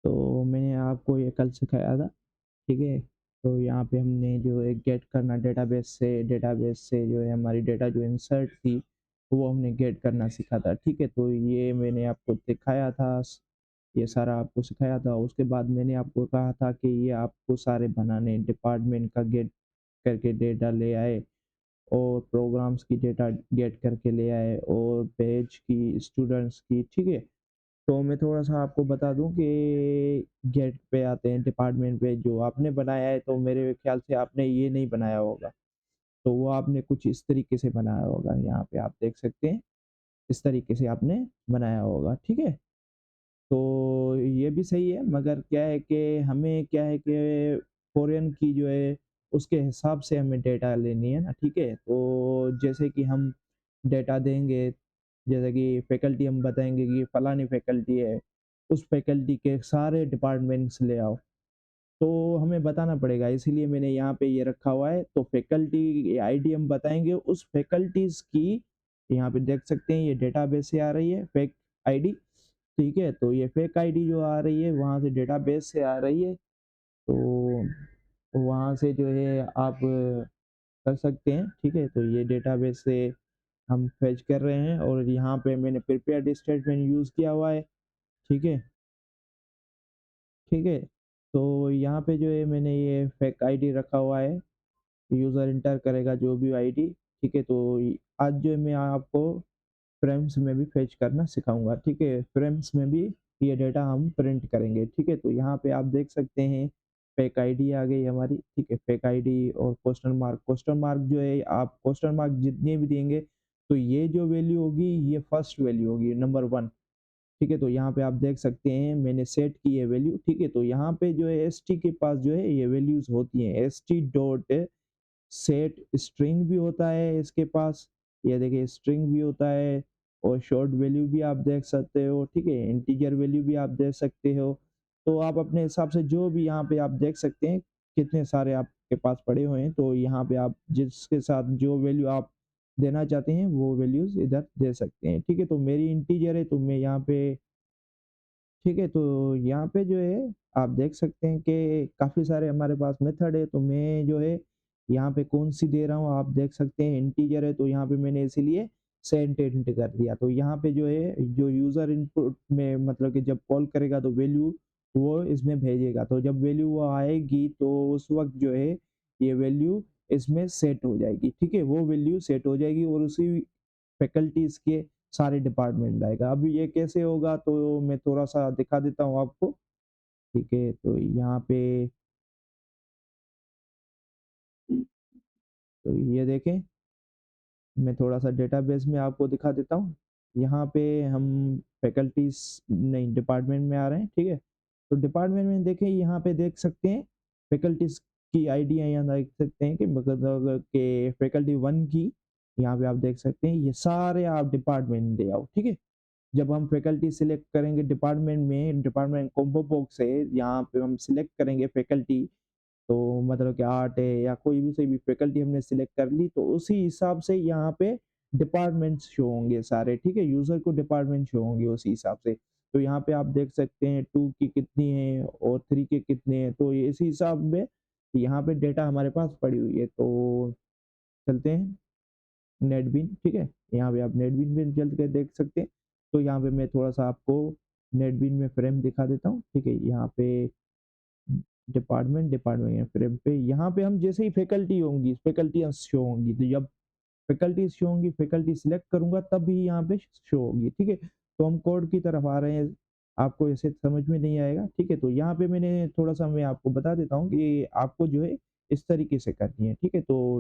तो मैंने आपको ये कल सिखाया था, ठीक है? तो यहाँ पे हमने जो है गेट करना डेटाबेस से जो है हमारी डेटा जो इंसर्ट थी, वो हमने गेट करना सीखा था, ठीक है? तो ये मैंने आपको दिखाया था, ये सारा आपको सिखाया था। उसके बाद मैंने आपको कहा था कि ये आपको सारे बनाने डिपार्टमेंट का गेट करके डेटा ले आए और प्रोग्राम्स की डेटा गेट करके ले आए और बैच की, स्टूडेंट्स की, ठीक है? तो मैं थोड़ा-सा आपको बता दूँ कि गेट पे आते हैं डिपार्टमेंट पे जो आपने बनाया है तो मेरे ख़्याल से आपने ये नहीं बनाया होगा। तो वो आपने कुछ इस तरीके से बनाया होगा, यहाँ पे आप देख सकते हैं, इस तरीके से आपने बनाया होगा, ठीक है? तो ये भी सही है मगर क्या है कि हमें क्या है कि फ़ॉरेन की जो है उसके हिसाब से हमें डेटा लेनी है ना, ठीक है? तो जैसे कि हम डेटा देंगे, जैसे कि फैकल्टी हम बताएँगे कि फलानी फैकल्टी है, उस फैकल्टी के सारे डिपार्टमेंट्स ले आओ। तो हमें बताना पड़ेगा इसीलिए मैंने यहाँ पे ये रखा हुआ है, तो फैकल्टी आईडी हम बताएँगे उस फैकल्टीज़ की यहाँ पे देख सकते हैं ये डेटाबेस से आ रही है फैक आईडी, ठीक है? तो ये फेक आईडी जो आ रही है वहाँ से डेटाबेस से आ रही है, तो वहाँ से जो है आप कर सकते हैं, ठीक है? तो ये डेटाबेस से हम फेच कर रहे हैं और यहाँ पे मैंने प्रीपेयर्ड स्टेटमेंट यूज़ किया हुआ है, ठीक है? ठीक है? तो यहाँ पे जो है मैंने ये फेक आईडी रखा हुआ है, यूज़र इंटर करेगा जो भी आईडी, ठीक है? तो आज जो है मैं आपको फ्रेम्स में भी फेच करना सिखाऊँगा, ठीक है? फ्रेम्स में भी ये डेटा हम प्रिंट करेंगे, ठीक है? तो यहाँ पे आप देख सकते हैं फेक आईडी आ गई हमारी, ठीक है? फेक आईडी और क्वेश्चन मार्क जो है आप क्वेश्चन मार्क जितने भी देंगे, तो ये जो वैल्यू होगी ये फर्स्ट वैल्यू होगी नंबर 1, ठीक है? तो यहाँ पे आप देख सकते हैं मैंने सेट की है वैल्यू, ठीक है? तो यहाँ पे जो है एसटी के पास जो है ये वैल्यूज़ होती हैं, एसटी डॉट सेट स्ट्रिंग भी होता है इसके पास, ये देखिए स्ट्रिंग भी होता है और शॉर्ट वैल्यू भी आप देख सकते हो, ठीक है? इंटीजर वैल्यू भी आप देख सकते हो। तो आप अपने हिसाब से जो भी यहाँ पे आप देख सकते हैं, कितने सारे आपके पास पड़े हुए हैं, तो यहाँ पे आप जिसके साथ जो वैल्यू आप देना चाहते हैं, वो वैल्यूज़ इधर दे सकते हैं, ठीक है? तो मेरी इंटीजर है तो मैं यहाँ पे ठीक है, तो यहाँ पे जो है आप देख सकते हैं कि काफ़ी सारे हमारे पास मेथड है, तो मैं जो है यहाँ पे कौन-सी दे रहा हूँ आप देख सकते हैं इंटीजर है तो यहाँ पे मैंने इसीलिए सेंट इंट कर दिया। तो यहाँ पे जो है जो यूज़र इनपुट में मतलब कि जब कॉल करेगा तो वैल्यू वो इसमें भेजेगा। तो जब वैल्यू वो आएगी तो उस वक़्त जो है ये वैल्यू इसमें सेट हो जाएगी, ठीक है? वो वैल्यू सेट हो जाएगी और उसी फैकल्टीज़ के सारे डिपार्टमेंट लाएगा। अब ये कैसे होगा तो मैं थोड़ा-सा दिखा देता हूँ आपको, ठीक है? तो यहाँ पे तो ये देखें, मैं थोड़ा-सा डेटाबेस में आपको दिखा देता हूँ। यहाँ पे हम फैकल्टीज़ नहीं डिपार्टमेंट में आ रहे हैं, ठीक है? तो डिपार्टमेंट में देखें यहाँ पे देख सकते हैं फैकल्टीज़ की आईडियाँ यहाँ देख सकते हैं कि मतलब के फैकल्टी 1 की यहाँ पे आप देख सकते हैं ये सारे आप डिपार्टमेंट ले आओ, ठीक है? जब हम फैकल्टी सिलेक्ट करेंगे डिपार्टमेंट में, डिपार्टमेंट कॉम्बो बॉक्स है, यहाँ पे हम सिलेक्ट करेंगे फैकल्टी, तो मतलब कि आर्ट है या कोई भी फैकल्टी हमने सिलेक्ट कर ली, तो उसी हिसाब से यहाँ पे डिपार्टमेंट्स शो होंगे सारे, ठीक है? यूज़र को डिपार्टमेंट शो होंगे उसी हिसाब से। तो यहाँ पे आप देख सकते हैं 2 की कितनी है और 3 के कितने हैं, तो ये इसी हिसाब में यहाँ पे डेटा हमारे पास पड़ी हुई है। तो चलते हैं नेटबीन, ठीक है? यहाँ पे आप नेटबीन में चल के देख सकते हैं। तो यहाँ पे मैं थोड़ा-सा आपको नेटबीन में फ्रेम दिखा देता हूँ, ठीक है? यहाँ पे डिपार्टमेंट या फ्रेम पे यहाँ पे हम जैसे ही फैकल्टी होंगी, फैकल्टियाँ शो होंगी, तो जब फैकल्टी शो होंगी, फैकल्टी सिलेक्ट करूँगा तब भी यहाँ पे शो होगी, ठीक है? तो हम कोड की तरफ आ रहे हैं, आपको ऐसे समझ में नहीं आएगा, ठीक है? तो यहाँ पे मैंने थोड़ा-सा मैं आपको बता देता हूँ कि आपको जो है इस तरीके से करनी है, ठीक है? तो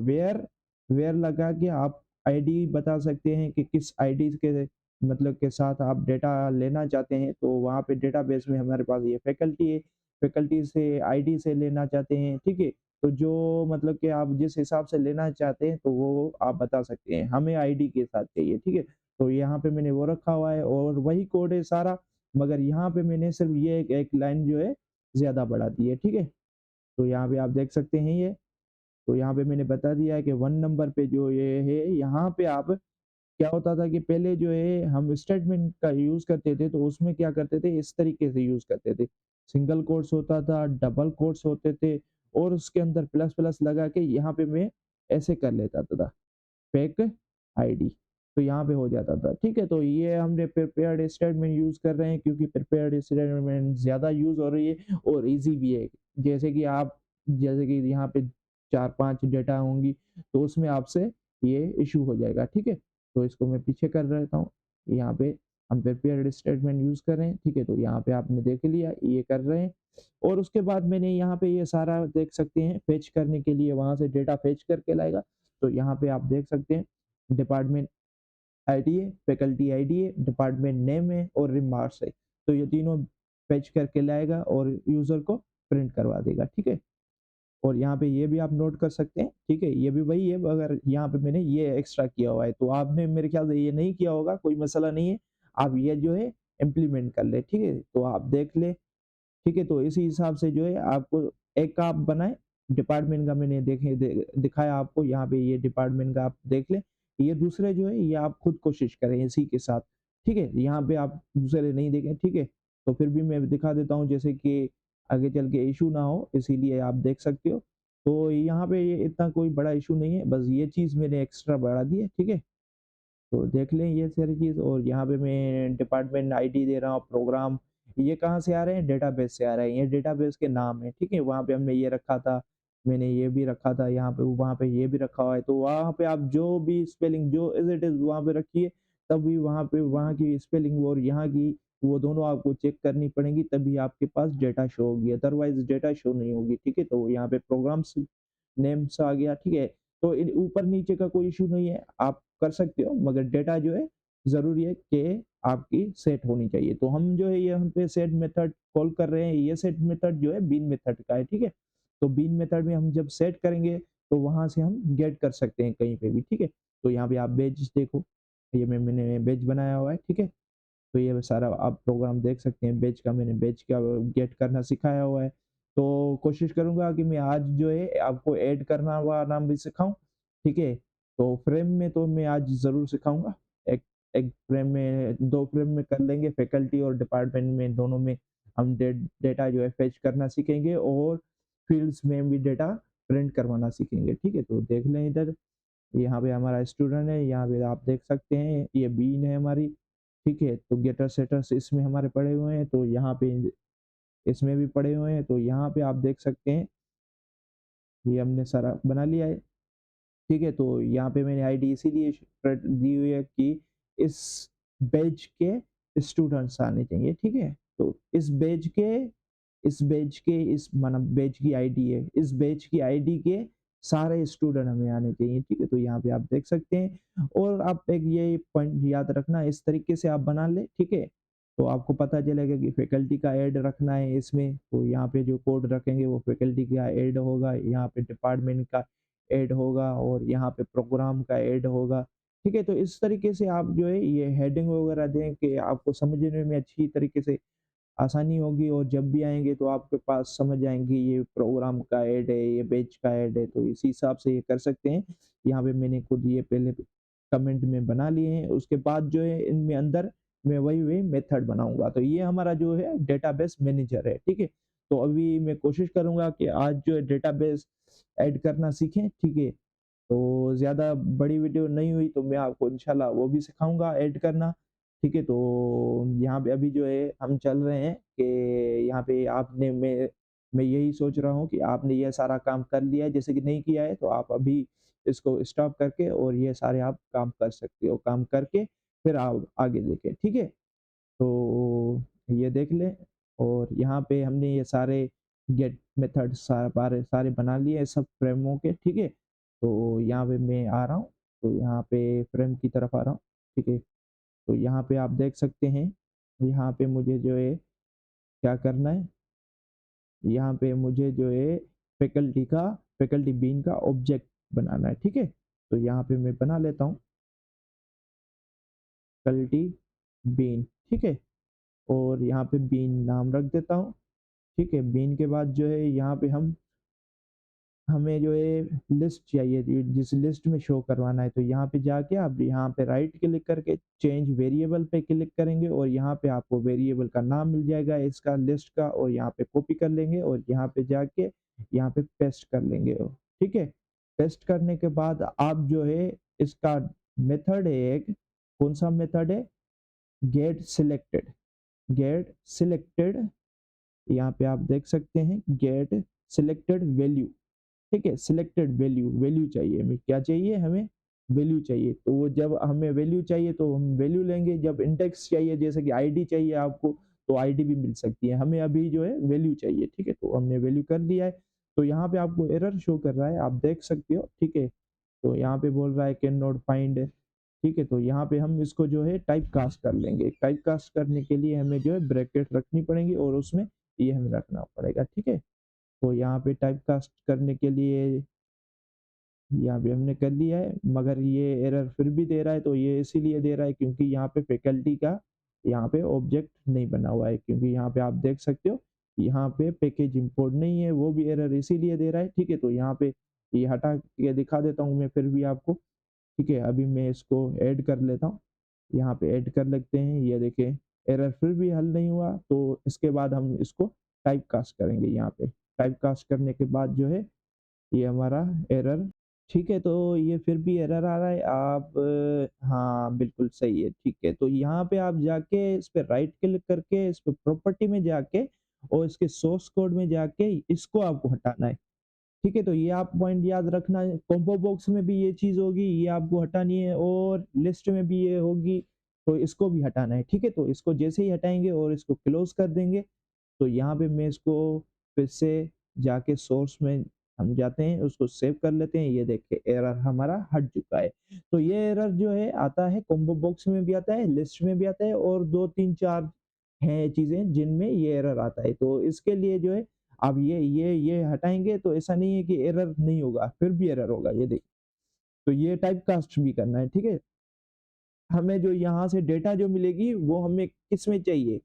वेयर लगा के आप आईडी बता सकते हैं कि किस आईडी के मतलब के साथ आप डेटा लेना चाहते हैं, तो वहाँ पे डेटाबेस में हमारे पास ये फैकल्टी है, फैकल्टी से आईडी से लेना चाहते हैं, ठीक है? तो जो मतलब कि आप जिस हिसाब से लेना चाहते हैं, तो वो आप बता सकते हैं। हमें आईडी के साथ चाहिए, ठीक है? तो यहाँ पे मैंने वो रखा हुआ है और वही कोड है सारा, मगर यहाँ पे मैंने सिर्फ़ ये एक एक लाइन जो है ज़्यादा बढ़ा दी है, ठीक है? तो यहाँ पे आप देख सकते हैं ये, तो यहाँ पे मैंने बता दिया है कि 1 नंबर पे जो ये है, यहाँ पे आप क्या होता था कि पहले जो है हम स्टेटमेंट का यूज़ करते थे, तो उसमें क्या करते थे, इस तरीके से यूज़ करते थे। सिंगल कोट्स होता था, डबल कोट्स होते थे और उसके अंदर प्लस-प्लस लगा के यहाँ पे मैं ऐसे कर लेता था, फेक आईडी। तो यहाँ पे हो जाता था, ठीक है? तो ये हमने प्रिपेयर्ड स्टेटमेंट यूज़ कर रहे हैं क्योंकि प्रिपेयर्ड स्टेटमेंट ज़्यादा यूज़ हो रही है और ईज़ी भी है। जैसे कि यहाँ पे 4-5 डेटा होंगी, तो उसमें आपसे ये इश्यू हो जाएगा, ठीक है? तो इसको मैं पीछे कर देता हूँ। यहाँ पे हम प्रिपेयर्ड स्टेटमेंट यूज़ कर रहे हैं, ठीक है? तो यहाँ पे आपने देख लिया, ये कर रहे हैं और उसके बाद मैंने यहाँ पे ये सारा देख सकते हैं फेच करने के लिए वहाँ से डेटा फेच करके लाएगा। तो यहाँ पे आप देख सकते हैं डिपार्टमेंट आईडी है, फैकल्टी आईडी है, डिपार्टमेंट नेम है और रिमार्क्स है। तो ये तीनों फेच करके लाएगा और यूज़र को प्रिंट करवा देगा, ठीक है? और यहाँ पे ये भी आप नोट कर सकते हैं, ठीक है? ये भी वही है मगर यहाँ पे मैंने ये एक्स्ट्रा किया हुआ है। तो आपने मेरे ख्याल से ये नहीं किया होगा, कोई मसला नहीं है। आप ये जो है इम्प्लीमेंट कर लें, ठीक है? तो आप देख लें, ठीक है? तो इसी हिसाब से जो है आपको एक आप बनाएँ, डिपार्टमेंट का मैंने दिखाया आपको यहाँ पे ये डिपार्टमेंट का आप देख लें। ये दूसरे जो है ये आप खुद कोशिश करें इसी के साथ, ठीक है? यहाँ पे आप दूसरे नहीं देखें, ठीक है? तो फिर भी मैं दिखा देता हूँ जैसे कि आगे चल के इश्यू ना हो इसीलिए आप देख सकते हो। तो यहाँ पे ये इतना कोई बड़ा इश्यू नहीं है, बस ये चीज़ मैंने एक्स्ट्रा बढ़ा दी है, ठीक है? तो देख लें ये सारी चीज़ और यहाँ पे मैं डिपार्टमेंट आईडी दे रहा हूँ, प्रोग्राम ये कहाँ से आ रहे हैं? डेटाबेस से आ रहे हैं, ये डेटाबेस के नाम है, ठीक है? वहाँ पे हमने ये रखा था, मैंने ये भी रखा था यहाँ पे, वहाँ पे ये भी रखा हुआ है, तो वहाँ पे आप जो भी स्पेलिंग जो एज़ इट इज़ वहाँ पे रखिए, तभी वहाँ पे वहाँ की स्पेलिंग और यहाँ की वो दोनों आपको चेक करनी पड़ेंगी, तभी आपके पास डेटा शो होगी, अदरवाइज़ डेटा शो नहीं होगी, ठीक है? तो यहाँ पे प्रोग्राम्स नेम्स आ गया, ठीक है? तो इन ऊपर-नीचे का कोई इश्यू नहीं है, आप कर सकते हो मगर डेटा जो है ज़रूरी है कि आपकी सेट होनी चाहिए। तो हम जो है यहाँ पे सेट मेथड कॉल कर रहे हैं, ये सेट मेथड जो है बीन मेथड का है, ठीक है? तो बीन मेथड में हम जब सेट करेंगे, तो वहाँ से हम गेट कर सकते हैं कहीं पे भी, ठीक है? तो यहाँ पे आप बैच देखो, मैंने बैच बनाया हुआ है, ठीक है? तो ये सारा आप प्रोग्राम देख सकते हैं मैंने बैच का गेट करना सिखाया हुआ है। तो कोशिश करूँगा कि मैं आज जो है आपको ऐड करना हुआ नाम भी सिखाऊँ, ठीक है? तो फ्रेम में तो मैं आज ज़रूर सिखाऊँगा। एक एक फ्रेम में 2 फ्रेम में कर लेंगे फैकल्टी और डिपार्टमेंट में दोनों में हम डेटा जो है फेच करना सीखेंगे और फील्ड्स में भी डेटा प्रिंट करवाना सीखेंगे, ठीक है? तो देख लें इधर यहाँ पे हमारा स्टूडेंट है, यहाँ पे आप देख सकते हैं ये बीन है हमारी, ठीक है? तो गेटर सेटर्स इसमें हमारे पड़े हुए हैं, तो यहाँ पे इसमें भी पड़े हुए हैं, तो यहाँ पे आप देख सकते हैं, ये हमने सारा बना लिया है, ठीक है? तो यहाँ पे मैंने आईडी इसीलिए दी हुई है कि इस बैच के स्टूडेंट्स आने चाहिए, ठीक है? तो इस माना बैच की आईडी है, इस बैच की आईडी के सारे स्टूडेंट हमें आने चाहिए, ठीक है? तो यहाँ पे आप देख सकते हैं और आप एक ये पॉइंट याद रखना इस तरीके से आप बना लें, ठीक है? तो आपको पता चलेगा कि फैकल्टी का ऐड रखना है इसमें, तो यहाँ पे जो कोड रखेंगे वो फैकल्टी का ऐड होगा, यहाँ पे डिपार्टमेंट का ऐड होगा और यहाँ पे प्रोग्राम का ऐड होगा, ठीक है? तो इस तरीके से आप जो है ये हेडिंग वगैरह दें कि आपको समझने में अच्छी तरीके से आसानी होगी और जब भी आएँगे तो आपके पास समझ आएँगी ये प्रोग्राम का ऐड है, ये बैच का ऐड है, तो इसी हिसाब से ये कर सकते हैं। यहाँ पे मैंने खुद ये पहले कमेंट में बना लिए हैं, उसके बाद जो है इनमें अंदर मैं वही मेथड बनाऊँगा। तो ये हमारा जो है डेटाबेस मैनेजर है, ठीक है? तो अभी मैं कोशिश करूँगा कि आज जो है डेटाबेस ऐड करना सीखें, ठीक है? तो ज़्यादा बड़ी वीडियो नहीं हुई तो मैं आपको इंशाल्लाह वो भी सिखाऊँगा ऐड करना, ठीक है? तो यहाँ पे अभी जो है हम चल रहे हैं कि यहाँ पे आपने मैं यही सोच रहा हूँ कि आपने ये सारा काम कर लिया है, जैसे कि नहीं किया है तो आप अभी इसको स्टॉप करके और ये सारे आप काम कर सकते हो, काम करके फिर आप आगे देखें, ठीक है? तो ये देख लें और यहाँ पे हमने ये सारे गेट मेथड सारे बना लिए हैं सब फ्रेमों के, ठीक है? तो यहाँ पे मैं आ रहा हूँ, तो यहाँ पे फ्रेम की तरफ आ रहा हूँ, ठीक है? तो यहाँ पे आप देख सकते हैं, यहाँ पे मुझे जो है क्या करना है, यहाँ पे मुझे जो है फैकल्टी बीन का ऑब्जेक्ट बनाना है, ठीक है? तो यहाँ पे मैं बना लेता हूँ फैकल्टी बीन, ठीक है? और यहाँ पे बीन नाम रख देता हूँ, ठीक है? बीन के बाद जो है यहाँ पे हम हमें जो है लिस्ट चाहिए थी, जिस लिस्ट में शो करवाना है, तो यहाँ पे जाके आप यहाँ पे राइट क्लिक करके चेंज वेरिएबल पे क्लिक करेंगे और यहाँ पे आपको वेरिएबल का नाम मिल जाएगा इसका लिस्ट का, और यहाँ पे कॉपी कर लेंगे और यहाँ पे जाके यहाँ पे पेस्ट कर लेंगे। ठीक है, पेस्ट करने के बाद आप जो है इसका मेथड है एक, कौन सा मेथड है, गेट सिलेक्टेड। गेट सिलेक्टेड, यहाँ पे आप देख सकते हैं गेट सिलेक्टेड वैल्यू। ठीक है, सिलेक्टेड वैल्यू, वैल्यू चाहिए हमें, क्या चाहिए हमें, वैल्यू चाहिए। तो वो जब हमें वैल्यू चाहिए तो हम वैल्यू लेंगे, जब इंडेक्स चाहिए जैसे कि आईडी चाहिए आपको तो आईडी भी मिल सकती है, हमें अभी जो है वैल्यू चाहिए। ठीक है, तो हमने वैल्यू कर दिया है। तो यहाँ पे आपको एरर शो कर रहा है, आप देख सकते हो। ठीक है, तो यहाँ पे बोल रहा है कैन नॉट फाइंड। ठीक है, तो यहाँ पे हम इसको जो है टाइप कास्ट कर लेंगे। टाइप कास्ट करने के लिए हमें जो है ब्रैकेट रखनी पड़ेगी और उसमें ये हमें रखना पड़ेगा। ठीक है, तो यहाँ पे टाइप कास्ट करने के लिए यहाँ पे हमने कर लिया है, मगर ये एरर फिर भी दे रहा है। तो ये इसीलिए दे रहा है क्योंकि यहाँ पे फैकल्टी का यहाँ पे ऑब्जेक्ट नहीं बना हुआ है, क्योंकि यहाँ पे आप देख सकते हो यहाँ पे पैकेज इंपोर्ट नहीं है, वो भी एरर इसीलिए दे रहा है। ठीक है, तो यहाँ पे ये हटा के दिखा देता हूँ मैं फिर भी आपको। ठीक है, अभी मैं इसको ऐड कर लेता हूँ, यहाँ पे ऐड कर लेते हैं। ये देखिए एरर फिर भी हल नहीं हुआ, तो इसके बाद हम इसको टाइप कास्ट करेंगे। यहाँ पे टाइप कास्ट करने के बाद जो है ये हमारा एरर, ठीक है, तो ये फिर भी एरर आ रहा है। आप हाँ, बिल्कुल सही है। ठीक है, तो यहाँ पे आप जाके इस पे राइट क्लिक करके इस पे प्रॉपर्टी में जाके और इसके सोर्स कोड में जाके इसको आपको हटाना है। ठीक है, तो ये आप पॉइंट याद रखना है, कॉम्बो बॉक्स में भी ये चीज़ होगी, ये आपको हटानी है, और लिस्ट में भी ये होगी, तो इसको भी हटाना है। ठीक है, तो इसको जैसे ही हटाएँगे और इसको क्लोज़ कर देंगे, तो यहाँ पे मैं इसको फिर से जाके सोर्स में हम जाते हैं, उसको सेव कर लेते हैं। ये देखिए एरर हमारा हट चुका है। तो ये एरर जो है आता है कॉम्बो बॉक्स में भी आता है, लिस्ट में भी आता है, और 2 3 4 हैं चीज़ें जिनमें ये एरर आता है। तो इसके लिए जो है अब ये हटाएँगे तो ऐसा नहीं है कि एरर नहीं होगा, फिर भी एरर होगा, ये देखिए। तो ये टाइप कास्ट भी करना है। ठीक है, हमें जो यहाँ से डेटा जो मिलेगी वो हमें किसमें चाहिए,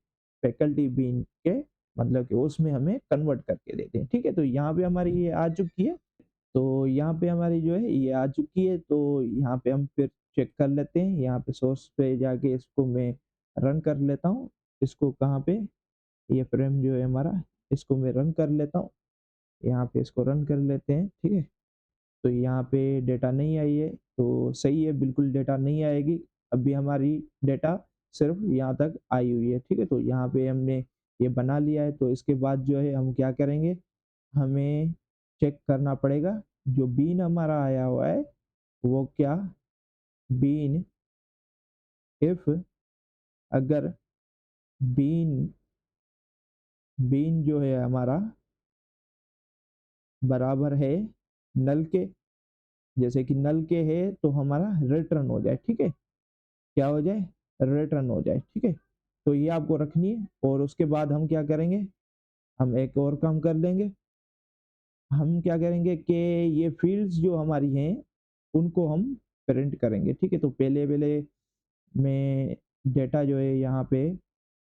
फैकल्टी बीन के, मतलब कि उसमें हमें कन्वर्ट करके देते हैं। ठीक है, तो यहाँ पे हमारी ये आ चुकी है। तो यहाँ पे हमारी जो है ये आ चुकी है, तो यहाँ पे हम फिर चेक कर लेते हैं। यहाँ पे सोर्स पे जाके इसको मैं रन कर लेता हूँ। इसको कहाँ पे, ये फ्रेम जो है हमारा, इसको मैं रन कर लेता हूँ। यहाँ पे इसको रन कर लेते हैं। ठीक है, तो यहाँ पे डेटा नहीं आई है, तो सही है, बिल्कुल डेटा नहीं आएगी। अभी हमारी डेटा सिर्फ यहाँ तक आई हुई है। ठीक है, तो यहाँ पे हमने ये बना लिया है। तो इसके बाद जो है हम क्या करेंगे, हमें चेक करना पड़ेगा जो बीन हमारा आया हुआ है वो क्या, बीन, इफ अगर बीन बीन जो है हमारा बराबर है नल के, जैसे कि नल के है तो हमारा रिटर्न हो जाए। ठीक है, क्या हो जाए, रिटर्न हो जाए। ठीक है, तो ये आपको रखनी है। और उसके बाद हम क्या करेंगे, हम एक और काम कर लेंगे। हम क्या करेंगे कि ये फील्ड्स जो हमारी हैं उनको हम प्रिंट करेंगे। ठीक है, तो पहले पहले मैं डेटा जो है यहाँ पे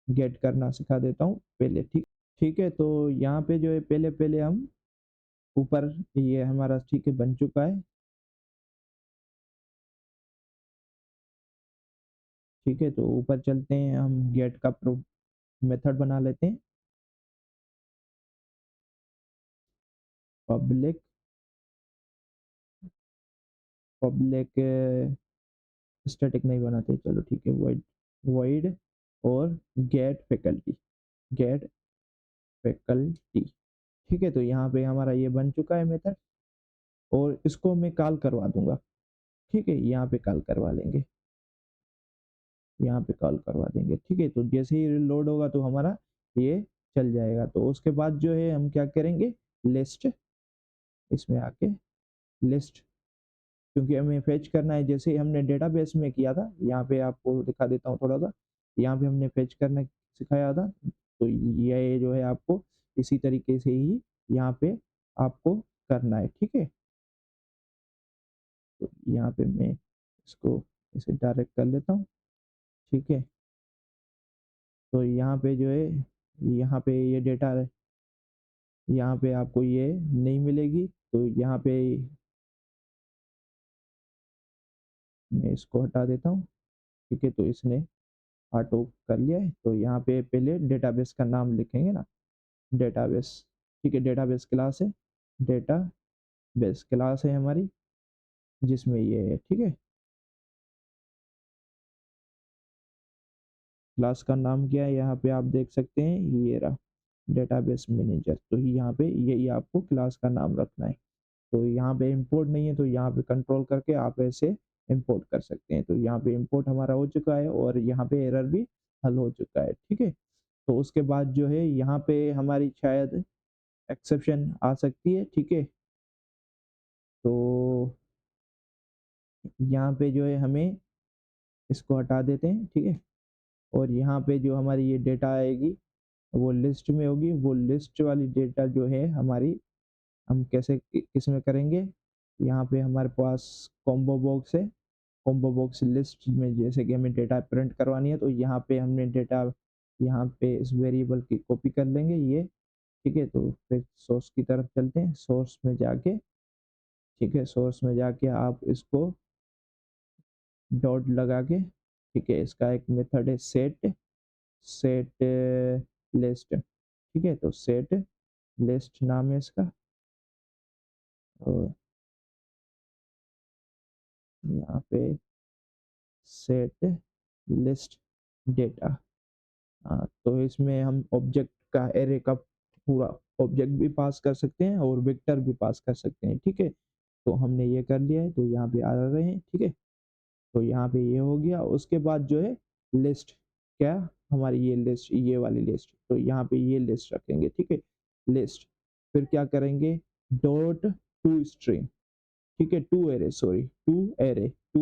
गेट करना सिखा देता हूँ पहले। ठीक ठीक है, तो यहाँ पे जो है पहले पहले हम ऊपर, ये हमारा ठीक है बन चुका है। ठीक है, तो ऊपर चलते हैं, हम गेट का मेथड बना लेते हैं। पब्लिक, पब्लिक स्टैटिक नहीं बनाते, चलो ठीक है, वॉइड, वॉइड और गेट फैकल्टी, गेट फैकल्टी। ठीक है, तो यहाँ पे हमारा ये बन चुका है मेथड, और इसको मैं कॉल करवा दूंगा। ठीक है, यहाँ पे कॉल करवा लेंगे, यहाँ पे कॉल करवा देंगे। ठीक है, तो जैसे ही लोड होगा तो हमारा ये चल जाएगा। तो उसके बाद जो है हम क्या करेंगे, लिस्ट, इसमें आके लिस्ट, क्योंकि हमें फेच करना है जैसे हमने डेटाबेस में किया था। यहाँ पे आपको दिखा देता हूँ थोड़ा सा, यहाँ पे हमने फेच करना सिखाया था, तो ये जो है आपको इसी तरीके से ही यहाँ पे आपको करना है। ठीक है, तो यहाँ पे मैं इसको इसे डायरेक्ट कर लेता हूँ। ठीक है, तो यहाँ पे जो है, यहाँ पे ये डेटा यहाँ पे आपको ये नहीं मिलेगी, तो यहाँ पे मैं इसको हटा देता हूँ, ठीक है? तो इसने ऑटो कर लिया है, तो यहाँ पे पहले डेटाबेस का नाम लिखेंगे ना, डेटाबेस, ठीक है? डेटाबेस क्लास है, डेटाबेस क्लास है हमारी, जिसमें ये है, ठीक है? क्लास का नाम क्या है, यहाँ पे आप देख सकते हैं, ये रहा, डेटाबेस मैनेजर। तो यहाँ पे यही आपको क्लास का नाम रखना है। तो यहाँ पे इंपोर्ट नहीं है, तो यहाँ पे कंट्रोल करके आप ऐसे इंपोर्ट कर सकते हैं। तो यहाँ पे इंपोर्ट हमारा हो चुका है और यहाँ पे एरर भी हल हो चुका है, ठीक है? तो उसके बाद जो है यहाँ पे हमारी शायद एक्सेप्शन आ सकती है, ठीक है? तो यहाँ पे जो है हमें इसको हटा देते हैं, ठीक है? और यहाँ पे जो हमारी ये डेटा आएगी, वो लिस्ट में होगी, वो लिस्ट वाली डेटा जो है हमारी, हम कैसे किसमें करेंगे, यहाँ पे हमारे पास कॉम्बो बॉक्स है, कॉम्बो बॉक्स लिस्ट में जैसे कि हमें डेटा प्रिंट करवानी है, तो यहाँ पे हमने डेटा, यहाँ पे इस वेरिएबल की कॉपी कर लेंगे ये, ठीक है? तो फिर सोर्स की तरफ चलते हैं, सोर्स में जाके, ठीक है? सोर्स में जाके आप इसको डॉट लगा के, ठीक है? इसका एक मेथड है सेट, सेट लिस्ट, ठीक है? तो सेट लिस्ट नाम है इसका, और यहाँ पे सेट लिस्ट डेटा। हाँ, तो इसमें हम ऑब्जेक्ट का एरे का पूरा ऑब्जेक्ट भी पास कर सकते हैं और वेक्टर भी पास कर सकते हैं, ठीक है? तो हमने ये कर लिया है, तो यहाँ पे आ रहे हैं, ठीक है? तो यहाँ पे ये हो गया, उसके बाद जो है लिस्ट, क्या हमारी ये लिस्ट, ये वाली लिस्ट, तो यहाँ पे ये लिस्ट रखेंगे, ठीक है? लिस्ट, फिर क्या करेंगे, डॉट टू स्ट्रिंग, ठीक है? To array, sorry, to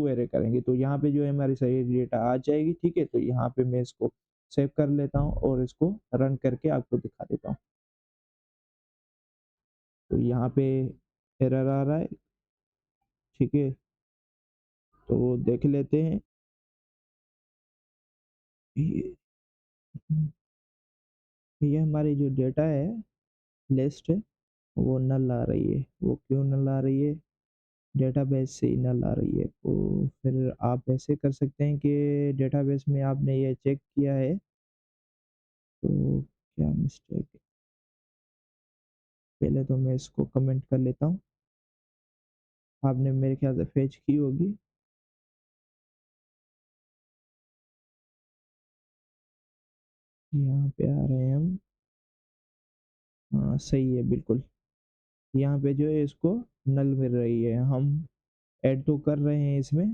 array करेंगे, तो यहाँ पे जो है हमारी सही डेटा आ जाएगी, ठीक है? तो यहाँ पे मैं इसको सेव कर लेता हूँ और इसको रन करके आपको दिखा देता हूँ। तो यहाँ पे एरर आ रहा है, ठीक है? तो देख लेते हैं, ये ये हमारी जो डेटा है, लिस्ट है, वो नल आ रही है। वो क्यों नल आ रही है, डेटाबेस से ही नल आ रही है। तो फिर आप ऐसे कर सकते हैं कि डेटाबेस में आपने ये चेक किया है, तो क्या मिस्टेक है, पहले तो मैं इसको कमेंट कर लेता हूँ, आपने मेरे ख्याल से फेच की होगी। यहाँ पे आ रहे हैं हम, हाँ सही है बिल्कुल, यहाँ पे जो है इसको नल मिल रही है, हम ऐड तो कर रहे हैं इसमें,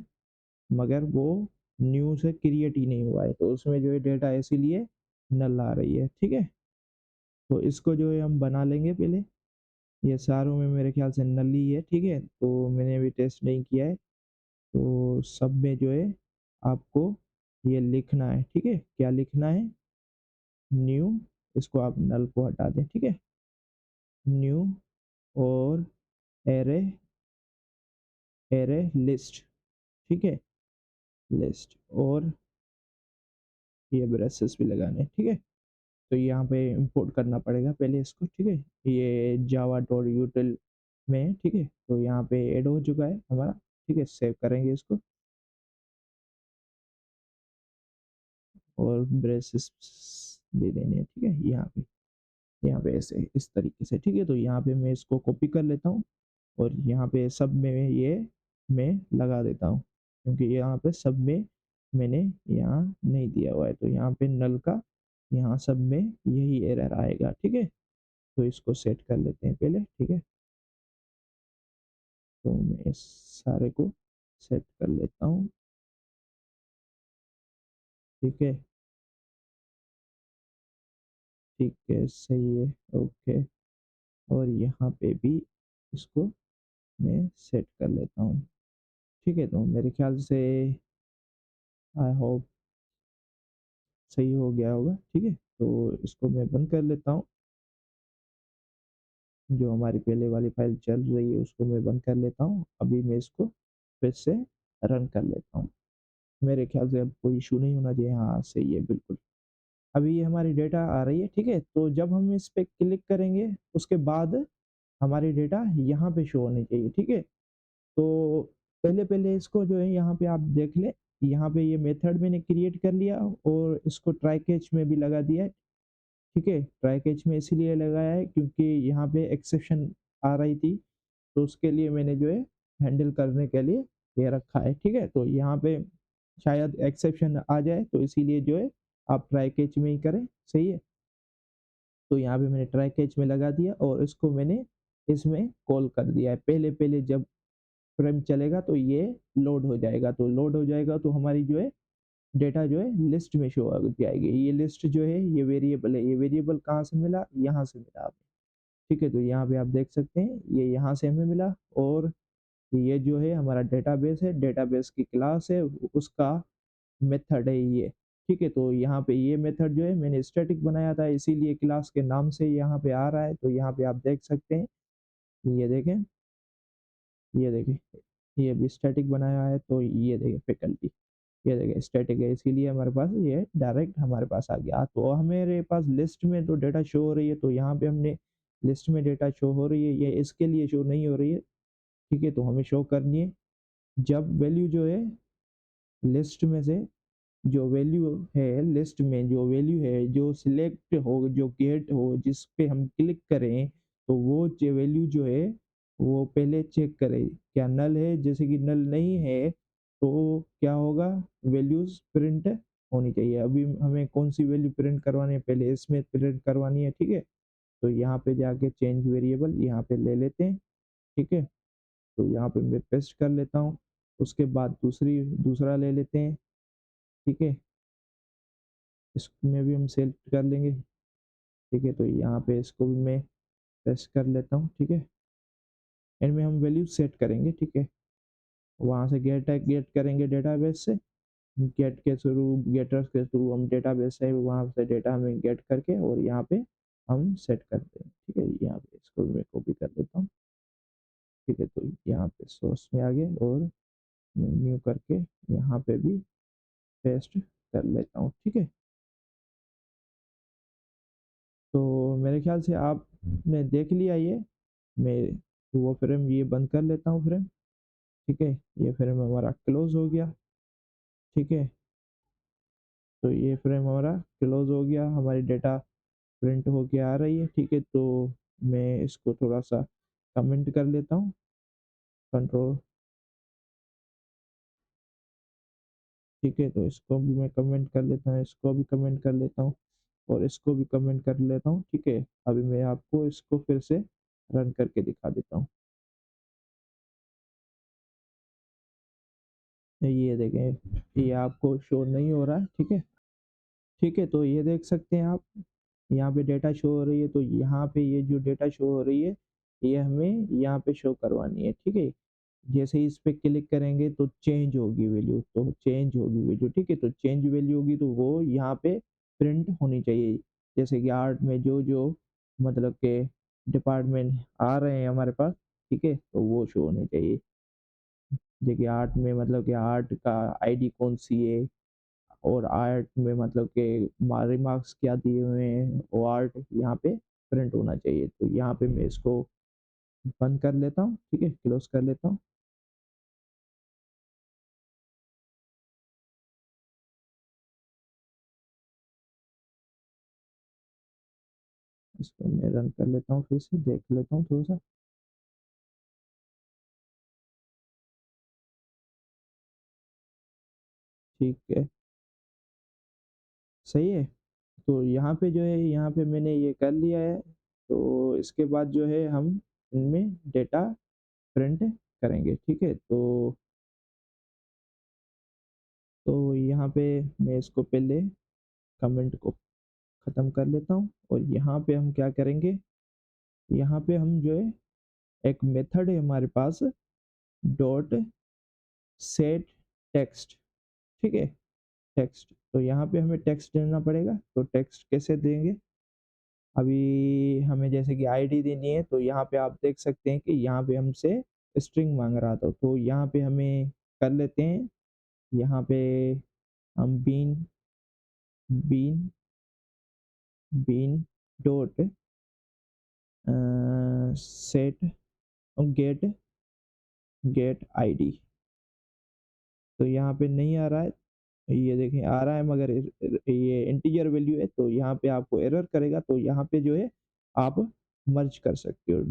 मगर वो न्यू से क्रिएट ही नहीं हुआ है, तो उसमें जो है डेटा इसीलिए नल आ रही है, ठीक है? तो इसको जो है हम बना लेंगे पहले, ये सारों में मेरे ख्याल से नल ही है, ठीक है? तो मैंने अभी टेस्ट नहीं किया है, तो सब में जो है आपको ये लिखना है, ठीक है? क्या लिखना है, न्यू, इसको आप नल को हटा दें, ठीक है? न्यू और एरे, एरे लिस्ट, ठीक है? लिस्ट, और ये ब्रेसेस भी लगाने हैं, ठीक है? तो यहाँ पे इंपोर्ट करना पड़ेगा पहले इसको, ठीक है? ये जावा डॉट यूटिल में है, ठीक है? तो यहाँ पे ऐड हो चुका है हमारा, ठीक है? सेव करेंगे इसको, और ब्रेसेस दे देने हैं, ठीक है? यहाँ पे ऐसे इस तरीके से, ठीक है? तो यहाँ पे मैं इसको कॉपी कर लेता हूँ और यहाँ पे सब में ये मैं लगा देता हूँ, क्योंकि यहाँ पे सब में मैंने यहाँ नहीं दिया हुआ है, तो यहाँ पे नल का यहाँ सब में यही एरर आएगा, ठीक है? तो इसको सेट कर लेते हैं पहले, ठीक है? तो मैं इस सारे को सेट कर लेता हूँ, ठीक है? ठीक है, सही है, ओके। और यहाँ पे भी इसको मैं सेट कर लेता हूँ, ठीक है? तो मेरे ख्याल से आई होप सही हो गया होगा, ठीक है? तो इसको मैं बंद कर लेता हूँ, जो हमारी पहले वाली फाइल चल रही है उसको मैं बंद कर लेता हूँ, अभी मैं इसको फिर से रन कर लेता हूँ। मेरे ख्याल से अब कोई इशू नहीं होना चाहिए, हाँ सही है बिल्कुल। अभी ये हमारी डेटा आ रही है, ठीक है? तो जब हम इस पे क्लिक करेंगे, उसके बाद हमारी डेटा यहाँ पे शो होनी चाहिए, ठीक है? तो पहले-पहले इसको जो है यहाँ पे आप देख लें, यहाँ पे ये मेथड मैंने क्रिएट कर लिया और इसको ट्राई कैच में भी लगा दिया है, ठीक है? ट्राई कैच में इसीलिए लगाया है क्योंकि यहाँ पे एक्सेप्शन आ रही थी, तो उसके लिए मैंने जो है हैंडल करने के लिए ये रखा है, ठीक है? तो यहाँ पे शायद एक्सेप्शन आ जाए तो इसीलिए जो है आप ट्राई कैच में ही करें, सही है? तो यहाँ पे मैंने ट्राई कैच में लगा दिया और इसको मैंने इसमें कॉल कर दिया है। पहले-पहले जब फ्रेम चलेगा तो ये लोड हो जाएगा, तो लोड हो जाएगा तो हमारी जो है डेटा जो है लिस्ट में शो हो जाएगी। ये लिस्ट जो है ये वेरिएबल है, ये वेरिएबल कहाँ से मिला? यहाँ से मिला हमें, ठीक है? तो यहाँ पे आप देख सकते हैं ये यहाँ से हमें मिला और ये जो है हमारा डेटाबेस है, डेटाबेस की क्लास है, उसका मेथड है ये, ठीक है? तो यहाँ पे ये मेथड जो है मैंने स्टैटिक बनाया था इसीलिए क्लास के नाम से यहाँ पे आ रहा है, तो यहाँ पे आप देख सकते हैं, ये देखें, ये देखें, ये भी स्टैटिक बनाया है तो ये देखें फैकल्टी, ये देखिए स्टैटिक है इसीलिए हमारे पास ये डायरेक्ट हमारे पास आ गया। तो हमारे पास लिस्ट में तो डेटा शो हो रही है, तो यहाँ पे हमने लिस्ट में डेटा शो हो रही है, ये इसके लिए शो नहीं हो रही है, ठीक है? तो हमें शो करनी है, जब वैल्यू जो है लिस्ट में से जो वैल्यू है लिस्ट में जो वैल्यू है जो सिलेक्ट हो जो गेट हो जिस पे हम क्लिक करें तो वो जो वैल्यू जो है वो पहले चेक करें क्या नल है, जैसे कि नल नहीं है तो क्या होगा, वैल्यूज प्रिंट होनी चाहिए। अभी हमें कौन सी वैल्यू प्रिंट करवानी है, पहले इसमें प्रिंट करवानी है, ठीक है? तो यहाँ पे जाके चेंज वेरिएबल यहाँ पे ले लेते हैं, ठीक है? तो यहाँ पे मैं पेस्ट कर लेता हूँ, उसके बाद दूसरा ले लेते हैं, ठीक है? इसमें भी हम सेलेक्ट कर लेंगे, ठीक है? तो यहाँ पे इसको भी मैं प्रेस कर लेता हूँ, ठीक है? इनमें हम वैल्यू सेट करेंगे, ठीक है? वहाँ से गेट करेंगे डेटाबेस से, गेटर्स के थ्रू हम डेटाबेस से वहाँ से डेटा हमें गेट करके और यहाँ पे हम सेट करते हैं, ठीक है? यहाँ पे इसको भी मैं कॉपी कर लेता हूँ, ठीक है? तो यहाँ पे सोर्स में आ गए और न्यू करके यहाँ पे भी पेस्ट कर लेता हूँ, ठीक है? तो मेरे ख्याल से आपने देख लिया ये, मैं वो फ्रेम ये बंद कर लेता हूँ फ्रेम, ठीक है? ये फ्रेम हमारा क्लोज हो गया, ठीक है? तो ये फ्रेम हमारा क्लोज हो गया, हमारी डेटा प्रिंट होके आ रही है, ठीक है? तो मैं इसको थोड़ा सा कमेंट कर लेता हूँ, कंट्रोल, ठीक है? तो इसको भी मैं कमेंट कर लेता हूँ, इसको भी कमेंट कर लेता हूँ और इसको भी कमेंट कर लेता हूँ, ठीक है? अभी मैं आपको इसको फिर से रन करके दिखा देता हूँ। ये देखें, ये आपको शो नहीं हो रहा है, ठीक है? ठीक है, तो ये देख सकते हैं आप, यहाँ पे डेटा शो हो रही है, तो यहाँ पे ये जो डेटा शो हो रही है, ये हमें यहाँ पे शो करवानी है, ठीक है? जैसे ही इस पे क्लिक करेंगे तो चेंज होगी वैल्यू, तो चेंज होगी वैल्यू, ठीक है? तो चेंज वैल्यू होगी तो वो यहाँ पे प्रिंट होनी चाहिए। जैसे कि आर्ट में जो मतलब के डिपार्टमेंट आ रहे हैं हमारे पास, ठीक है? तो वो शो होने चाहिए। देखिए आर्ट में मतलब कि आर्ट का आईडी कौन-सी है और आर्ट में मतलब के रिमार्क्स क्या दिए हुए हैं, वो आर्ट यहाँ पे प्रिंट होना चाहिए। तो यहाँ पे मैं इसको बंद कर लेता हूँ, ठीक है? क्लोज़ कर लेता हूँ। इसको मैं रन कर लेता हूँ, फिर से देख लेता हूँ थोड़ा-सा, ठीक है, सही है? तो यहाँ पे जो है, यहाँ पे मैंने ये कर लिया है, तो इसके बाद जो है हम इनमें डेटा प्रिंट करेंगे, ठीक है? तो यहाँ पे मैं इसको पहले कमेंट को ख़त्म कर लेता हूँ और यहाँ पे हम क्या करेंगे, यहाँ पे हम जो है एक मेथड है हमारे पास डॉट सेट टेक्स्ट, ठीक है? टेक्स्ट, तो यहाँ पे हमें टेक्स्ट देना पड़ेगा, तो टेक्स्ट कैसे देंगे? अभी हमें जैसे कि आईडी देनी है, तो यहाँ पे आप देख सकते हैं कि यहाँ पे हमसे स्ट्रिंग माँग रहा था, तो यहाँ पे हमें कर लेते हैं, यहाँ पे हम bean bean bean dot set get get ID. तो यहाँ पे नहीं आ रहा है, ये देखें आ रहा है मगर ये इंटीजर वैल्यू है, तो यहाँ पे आपको एरर करेगा, तो यहाँ पे जो है आप मर्ज कर सकते हो।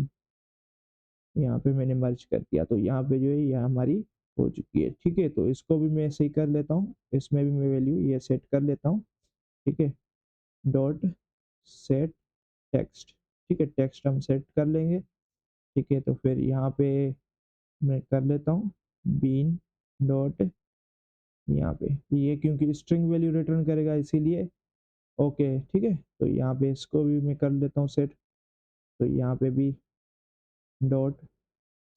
यहाँ पे मैंने मर्ज कर दिया, तो यहाँ पे जो है ये हमारी हो चुकी है। ठीक है, तो इसको भी मैं ऐसे ही कर लेता हूँ, इसमें भी मैं वैल्यू ये सेट कर लेता हूँ। ठीक है, डॉट सेट टेक्स्ट। ठीक है, टेक्स्ट हम सेट कर लेंगे। ठीक है, तो फिर यहाँ पे मैं कर लेता हूँ बीन डॉट, यहाँ पे ये क्योंकि स्ट्रिंग वैल्यू रिटर्न करेगा इसीलिए। ओके ठीक है, तो यहाँ पे इसको भी मैं कर लेता हूँ सेट। तो यहाँ पे भी डॉट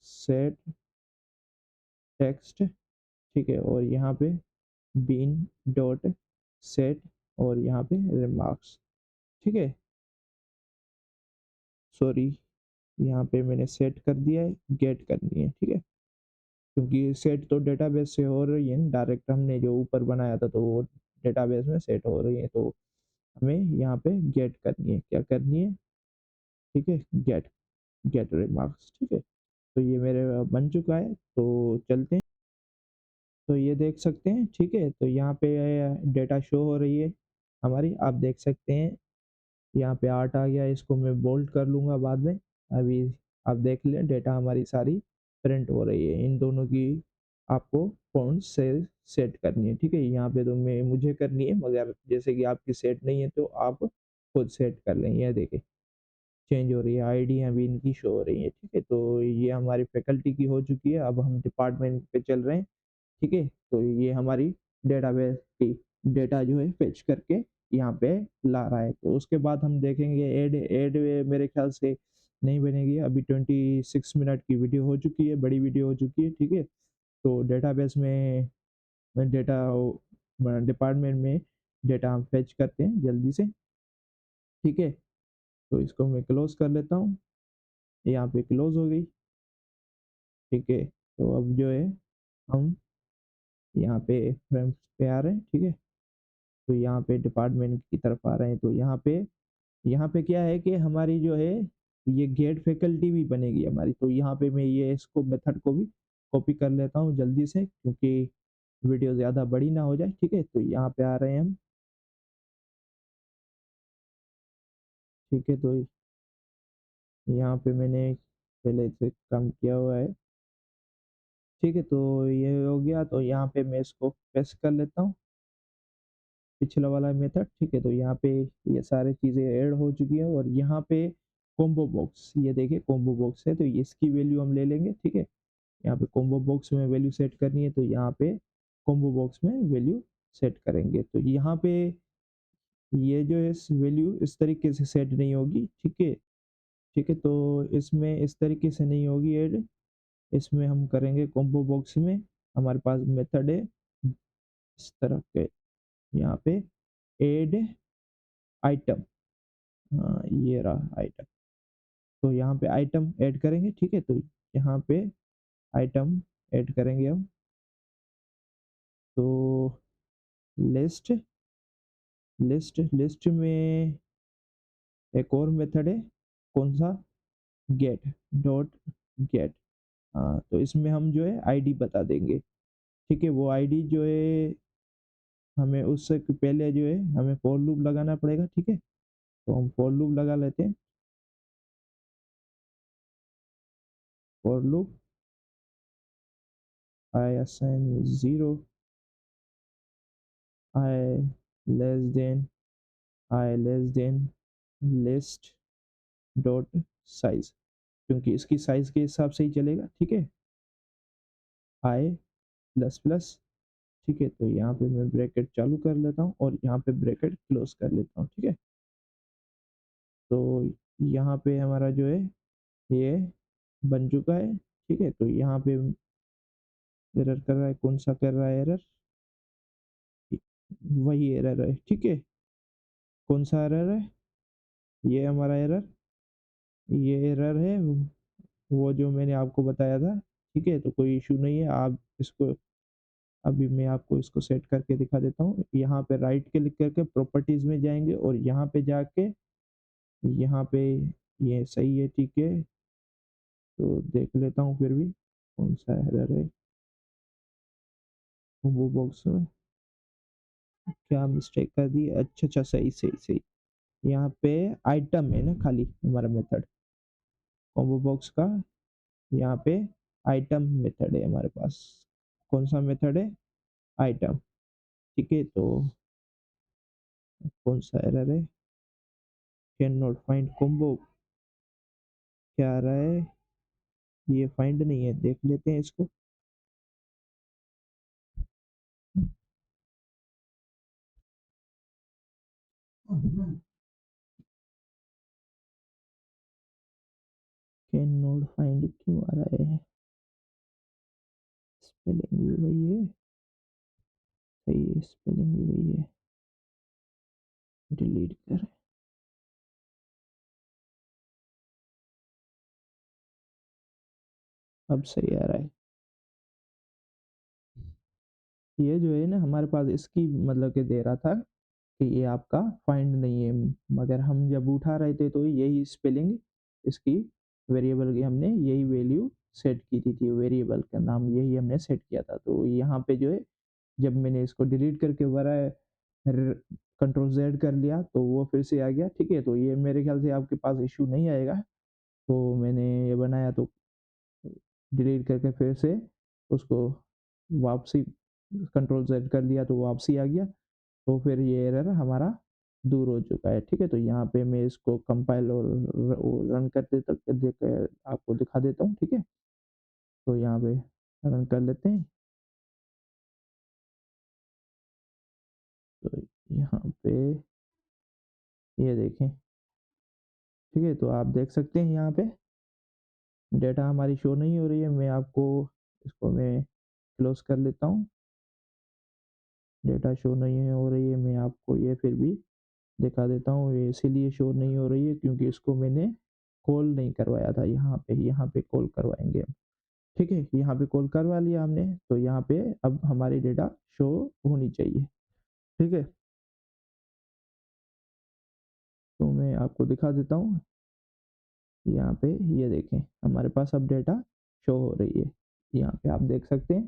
सेट टेक्स्ट। ठीक है, और यहाँ पे बीन डॉट सेट, और यहाँ पे रिमार्क्स। ठीक है, सॉरी, यहाँ पे मैंने सेट कर दिया है, गेट करनी है। ठीक है, क्योंकि सेट तो डेटाबेस से हो रही है, डायरेक्ट हमने जो ऊपर बनाया था तो वो डेटाबेस में सेट हो रही है, तो हमें यहाँ पे गेट करनी है। क्या करनी है? ठीक है, गेट गेट रिमार्क्स। ठीक है, तो ये मेरे बन चुका है, तो चलते हैं। तो ये देख सकते हैं। ठीक है, तो यहाँ पे डेटा शो हो रही है हमारी, आप देख सकते हैं। यहाँ पे 8 आ गया, इसको मैं बोल्ड कर लूँगा बाद में। अभी आप देख लें, डेटा हमारी सारी प्रिंट हो रही है। इन दोनों की आपको फ़ॉन्ट से सेट करनी है। ठीक है, यहाँ पे तो मैं मुझे करनी है, मगर जैसे कि आपकी सेट नहीं है तो आप खुद सेट कर लें। ये देखिए चेंज हो रही है, आईडी अभी इनकी शो हो रही है। ठीक है, तो ये हमारी फैकल्टी की हो चुकी है। अब हम डिपार्टमेंट पे चल रहे हैं। ठीक है, तो ये हमारी डेटाबेस की डेटा जो है फेच करके यहाँ पे ला रहा है। तो उसके बाद हम देखेंगे ऐड ऐड मेरे ख्याल से नहीं बनेगी। अभी 26 मिनट की वीडियो हो चुकी है, बड़ी वीडियो हो चुकी है। ठीक है, तो डेटाबेस में डेटा डिपार्टमेंट में डेटा हम फेच करते हैं जल्दी से। ठीक है, तो इसको मैं क्लोज कर लेता हूँ, यहाँ पे क्लोज हो गई। ठीक है, तो अब जो है हम यहाँ पे फ्रेम्स पे आ रहे हैं। ठीक है, तो यहाँ पे डिपार्टमेंट की तरफ आ रहे हैं। तो यहाँ पे क्या है कि हमारी जो है ये गेट फैकल्टी भी बनेगी हमारी। तो यहाँ पे मैं ये इसको मेथड को भी कॉपी कर लेता हूँ जल्दी से, क्योंकि वीडियो ज़्यादा बड़ी ना हो जाए। ठीक है, तो यहाँ पे आ रहे हैं हम। ठीक है, तो यहाँ पे मैंने पहले से काम किया हुआ है। ठीक है, तो ये हो गया, तो यहाँ पे मैं इसको पेस्ट कर लेता हूँ, पिछला वाला मेथड। ठीक है, तो यहाँ पे ये सारी चीज़ें ऐड हो चुकी है, और यहाँ पे कॉम्बो बॉक्स, ये देखिए कॉम्बो बॉक्स है, तो इसकी वैल्यू हम ले लेंगे। ठीक है, यहाँ पे कॉम्बो बॉक्स में वैल्यू सेट करनी है, तो यहाँ पे कॉम्बो बॉक्स में वैल्यू सेट करेंगे। तो यहाँ पे ये जो है वैल्यू इस तरीके से सेट नहीं होगी। ठीक है, ठीक है, तो इसमें इस तरीके से नहीं होगी ऐड, इसमें हम करेंगे कॉम्बो बॉक्स में। हमारे पास मेथड है इस तरह के, यहाँ पे ऐड आइटम, हाँ ये रहा आइटम। तो यहाँ पे आइटम ऐड करेंगे। ठीक है, तो यहाँ पे आइटम ऐड करेंगे हम। तो लिस्ट लिस्ट लिस्ट में एक और मेथड है, कौन सा? Get dot get. हाँ, तो इसमें हम जो है आईडी बता देंगे। ठीक है, वो आईडी जो है हमें उससे पहले जो है हमें फॉर लूप लगाना पड़ेगा। ठीक है, तो हम फॉर लूप लगा लेते हैं। For loop i assign 0, i less than i less than list dot size, क्योंकि इसकी साइज के हिसाब से ही चलेगा। ठीक है, आई प्लस प्लस। ठीक है, तो यहाँ पे मैं ब्रैकेट चालू कर लेता हूँ, और यहाँ पे ब्रैकेट क्लोज कर लेता हूँ। ठीक है, तो यहाँ पे हमारा जो है ये बन चुका है। ठीक है, तो यहाँ पे एरर कर रहा है, कौन सा कर रहा है एरर? वही एरर है। ठीक है, कौन सा एरर है? ये हमारा एरर, ये एरर है वो जो मैंने आपको बताया था। ठीक है, तो कोई इशू नहीं है, आप इसको अभी मैं आपको इसको सेट करके दिखा देता हूँ। यहाँ पे राइट क्लिक करके प्रॉपर्टीज़ में जाएँगे और यहाँ पे जाके यहाँ पे ये सही है, ठीक है। तो देख लेता हूँ फिर भी कौन-सा एरर है। कॉम्बो बॉक्स में क्या मिस्टेक कर दी? अच्छा, अच्छा, सही, सही, सही। यहाँ पे आइटम है ना खाली हमारा मेथड, कॉम्बो बॉक्स का यहाँ पे आइटम मेथड है हमारे पास। कौन-सा मेथड है? आइटम, ठीक है। तो कौन-सा एरर है? कैन नॉट फाइंड कॉम्बो, क्या आ रहा है? ये फाइंड नहीं है, देख लेते हैं इसको। कैन नॉट फाइंड क्यों आ रहा है? स्पेलिंग भी वही है, सही है, स्पेलिंग भी वही है। डिलीट कर, अब सही आ रहा है। ये जो है ना हमारे पास इसकी मतलब कि दे रहा था कि ये आपका फाइंड नहीं है, मगर हम जब उठा रहे थे तो यही स्पेलिंग इसकी वेरिएबल की हमने यही वैल्यू सेट की थी, वेरिएबल का नाम यही हमने सेट किया था। तो यहाँ पे जो है जब मैंने इसको डिलीट करके दोबारा कंट्रोल जेड कर लिया तो वो फिर से आ गया, ठीक है। तो ये मेरे ख्याल से आपके पास इशू नहीं आएगा। तो मैंने ये बनाया तो डिलीट करके फिर से उसको वापसी कंट्रोल जेड कर लिया तो वापसी आ गया। तो फिर ये एरर हमारा दूर हो चुका है, ठीक है। तो यहाँ पे मैं इसको कंपाइल और रन कर देता आपको दिखा देता हूँ, ठीक है। तो यहाँ पे रन कर लेते हैं। तो यहाँ पे ये देखें, ठीक है। तो आप देख सकते हैं यहाँ पे डेटा हमारी शो नहीं हो रही है। मैं आपको इसको मैं क्लोज कर लेता हूँ। डेटा शो नहीं हो रही है, मैं आपको ये फिर भी दिखा देता हूँ। ये इसीलिए शो नहीं हो रही है क्योंकि इसको मैंने कॉल नहीं करवाया था। यहाँ पे कॉल करवाएंगे हम, ठीक है। यहाँ पे कॉल करवा लिया हमने तो यहाँ पे अब हमारी डेटा शो होनी चाहिए, ठीक है। तो मैं आपको दिखा देता हूँ। यहाँ पे ये देखें हमारे पास अब डेटा शो हो रही है, यहाँ पे आप देख सकते हैं,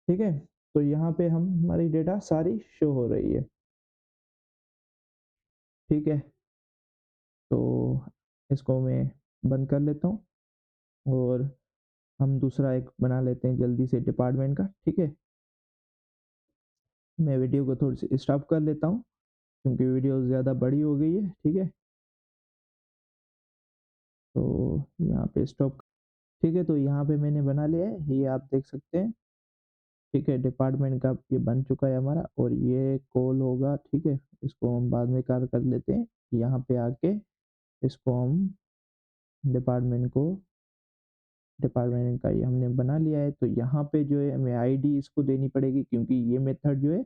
ठीक है। तो यहाँ पे हम हमारी डेटा सारी शो हो रही है, ठीक है। तो इसको मैं बंद कर लेता हूँ और हम दूसरा एक बना लेते हैं जल्दी से डिपार्टमेंट का, ठीक है। मैं वीडियो को थोड़ी सी स्टॉप कर लेता हूँ क्योंकि वीडियो ज़्यादा बड़ी हो गई है, ठीक है। तो यहाँ पे स्टॉप, ठीक है। तो यहाँ पे मैंने बना लिया है, ये आप देख सकते हैं, ठीक है। डिपार्टमेंट का ये बन चुका है हमारा और ये कॉल होगा, ठीक है। इसको हम बाद में कार्य कर लेते हैं। यहाँ पे आके इसको हम डिपार्टमेंट को डिपार्टमेंट का ये हमने बना लिया है। तो यहाँ पे जो है हमें आईडी इसको देनी पड़ेगी क्योंकि ये मेथड जो है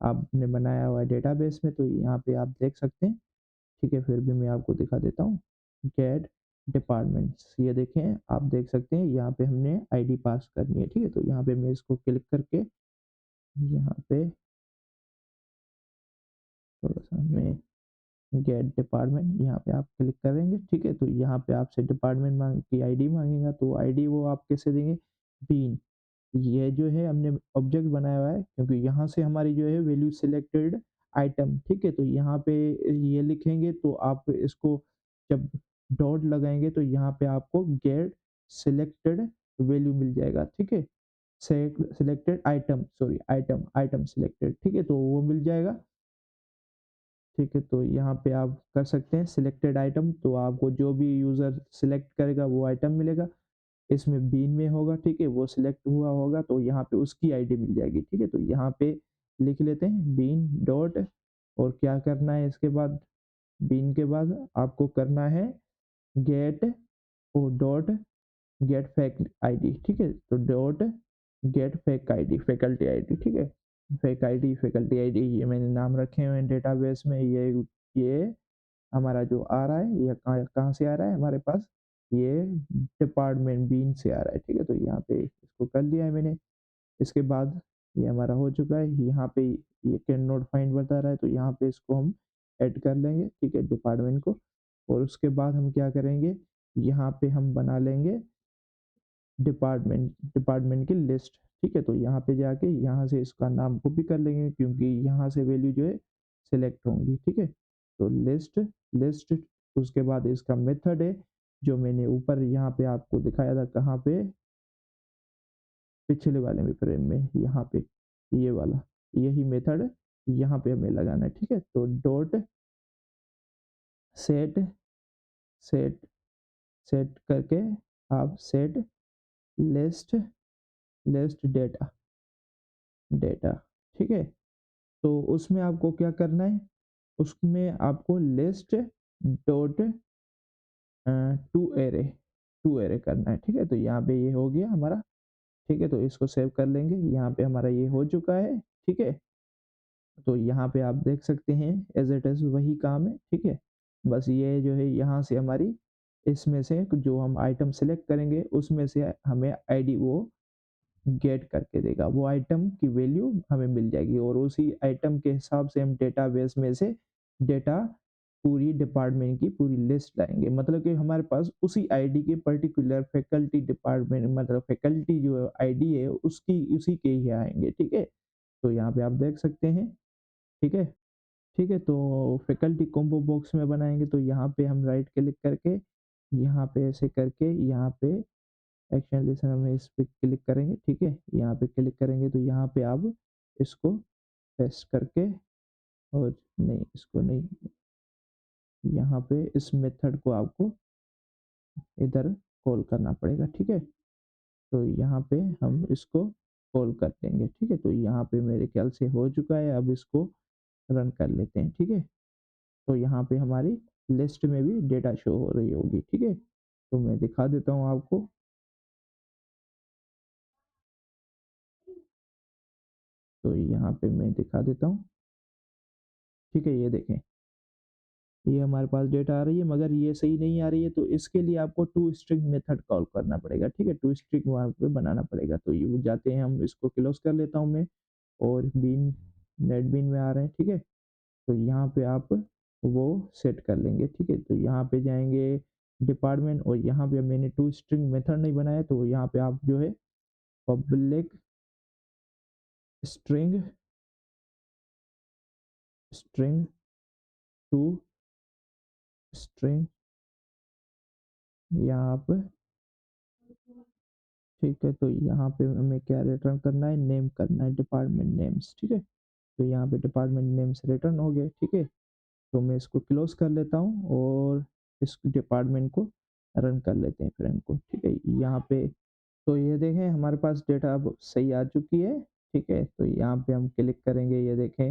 आपने बनाया हुआ है डेटाबेस में। तो यहाँ पे आप देख सकते हैं, ठीक है। फिर भी मैं आपको दिखा देता हूँ, गेट डिपार्टमेंट्स, ये देखें आप देख सकते हैं यहाँ पे हमने आईडी पास करनी है, ठीक है। तो यहाँ पे मैं इसको क्लिक करके यहाँ पे थोड़ा सा मैं गेट डिपार्टमेंट यहाँ पे आप क्लिक करेंगे, ठीक है। तो यहाँ पे आपसे डिपार्टमेंट की आईडी मांगेगा तो आईडी वो आप कैसे देंगे? बीन, ये जो है हमने ऑब्जेक्ट बनाया हुआ है क्योंकि यहाँ से हमारी जो है वैल्यू सिलेक्टेड आइटम, ठीक है। तो यहाँ पे ये लिखेंगे तो आप इसको जब डॉट लगाएंगे तो यहाँ पे आपको गेट सिलेक्टेड वैल्यू मिल जाएगा, ठीक है। Selected item, sorry item item selected, ठीक है। तो वो मिल जाएगा, ठीक है। तो यहाँ पे आप कर सकते हैं सिलेक्टेड आइटम, तो आपको जो भी यूज़र सिलेक्ट करेगा वो आइटम मिलेगा। इसमें बीन में होगा, ठीक है। वो सिलेक्ट हुआ होगा तो यहाँ पे उसकी आईडी मिल जाएगी, ठीक है। तो यहाँ पे लिख लेते हैं बीन डॉट, और क्या करना है इसके बाद, बीन के बाद आपको करना है गेट और डॉट गेट फैक आईडी, ठीक है। तो डॉट गेट फैक आईडी, फैकल्टी आईडी, ठीक है। फैकल्टी आईडी ये मैंने नाम रखे हुए हैं डेटाबेस में। ये हमारा जो आ रहा है ये कहाँ कहाँ से आ रहा है हमारे पास, ये डिपार्टमेंट बीन से आ रहा है, ठीक है। तो यहाँ पे इसको कर दिया है मैंने। इसके बाद ये हमारा हो चुका है, यहाँ पे ये कैन नॉट फाइंड बता रहा है, तो यहाँ पे इसको हम ऐड कर लेंगे, ठीक है, डिपार्टमेंट को। और उसके बाद हम क्या करेंगे, यहाँ पे हम बना लेंगे डिपार्टमेंट की लिस्ट, ठीक है। तो यहाँ पे जाके यहाँ से इसका नाम कॉपी कर लेंगे क्योंकि यहाँ से वैल्यू जो है सिलेक्ट होंगी, ठीक है। तो लिस्ट लिस्ट उसके बाद इसका मेथड है जो मैंने ऊपर यहाँ पे आपको दिखाया था, कहाँ पे, पिछले वाले में फ्रेम में, यहाँ पे ये वाला, यही मेथड यहाँ पे हमें लगाना है, ठीक है। तो डॉट सेट सेट सेट करके आप set list list data data, ठीक है। तो उसमें आपको क्या करना है, उसमें आपको list dot to array to array करना है, ठीक है। तो यहाँ पे ये हो गया हमारा, ठीक है। तो इसको सेव कर लेंगे, यहाँ पे हमारा ये हो चुका है, ठीक है। तो यहाँ पे आप देख सकते हैं एज इट इज वही काम है, ठीक है। बस ये जो है यहाँ से हमारी इसमें से जो हम आइटम सेलेक्ट करेंगे उसमें से हमें आईडी वो गेट करके देगा, वो आइटम की वैल्यू हमें मिल जाएगी और उसी आइटम के हिसाब से हम डेटाबेस में से डेटा पूरी डिपार्टमेंट की पूरी लिस्ट लाएंगे। मतलब कि हमारे पास उसी आईडी के पर्टिकुलर फैकल्टी डिपार्टमेंट, मतलब फैकल्टी जो आईडी है उसकी उसी के ही आएंगे, ठीक है। तो यहाँ पे आप देख सकते हैं, ठीक है। ठीक है, तो फैकल्टी कॉम्बो बॉक्स में बनाएंगे, तो यहाँ पे हम राइट क्लिक करके यहाँ पे ऐसे करके यहाँ पे एक्शन लेसन में इस पे क्लिक करेंगे, ठीक है। यहाँ पे क्लिक करेंगे तो यहाँ पे आप इसको पेस्ट करके, और नहीं इसको नहीं, यहाँ पे इस मेथड को आपको इधर कॉल करना पड़ेगा, ठीक है। तो यहाँ पे हम इसको कॉल कर देंगे, ठीक है। तो यहाँ पे मेरे ख्याल से हो चुका है, अब इसको रन कर लेते हैं, ठीक है। तो यहाँ पे हमारी लिस्ट में भी डेटा शो हो रही होगी, ठीक है। तो मैं दिखा देता हूँ आपको, तो यहाँ पे मैं दिखा देता हूँ, ठीक है। ये देखें, ये हमारे पास डेटा आ रही है, मगर ये सही नहीं आ रही है, तो इसके लिए आपको टू स्ट्रिंग मेथड कॉल करना पड़ेगा, ठीक है। टू स्ट्रिंग वहाँ पे बनाना पड़ेगा। तो ये जाते हैं, हम इसको क्लोज कर लेता हूँ मैं, और बीन नेट बीन में आ रहे हैं, ठीक है। तो यहाँ पे आप वो सेट कर लेंगे, ठीक है। तो यहाँ पे जाएंगे डिपार्टमेंट, और यहाँ पे मैंने टू स्ट्रिंग मेथड नहीं बनाया, तो यहाँ पे आप जो है public string string to string, यहाँ पे, ठीक है। तो यहाँ पे हमें क्या रिटर्न करना है, नेम करना है, डिपार्टमेंट नेम्स, ठीक है। तो यहाँ पे डिपार्टमेंट नेम्स रिटर्न हो गए, ठीक है। तो मैं इसको क्लोज कर लेता हूँ और इस डिपार्टमेंट को रन कर लेते हैं फ्रेम को, ठीक है। यहाँ पे तो ये देखें हमारे पास डेटा अब सही आ चुकी है, ठीक है। तो यहाँ पे हम क्लिक करेंगे, ये देखें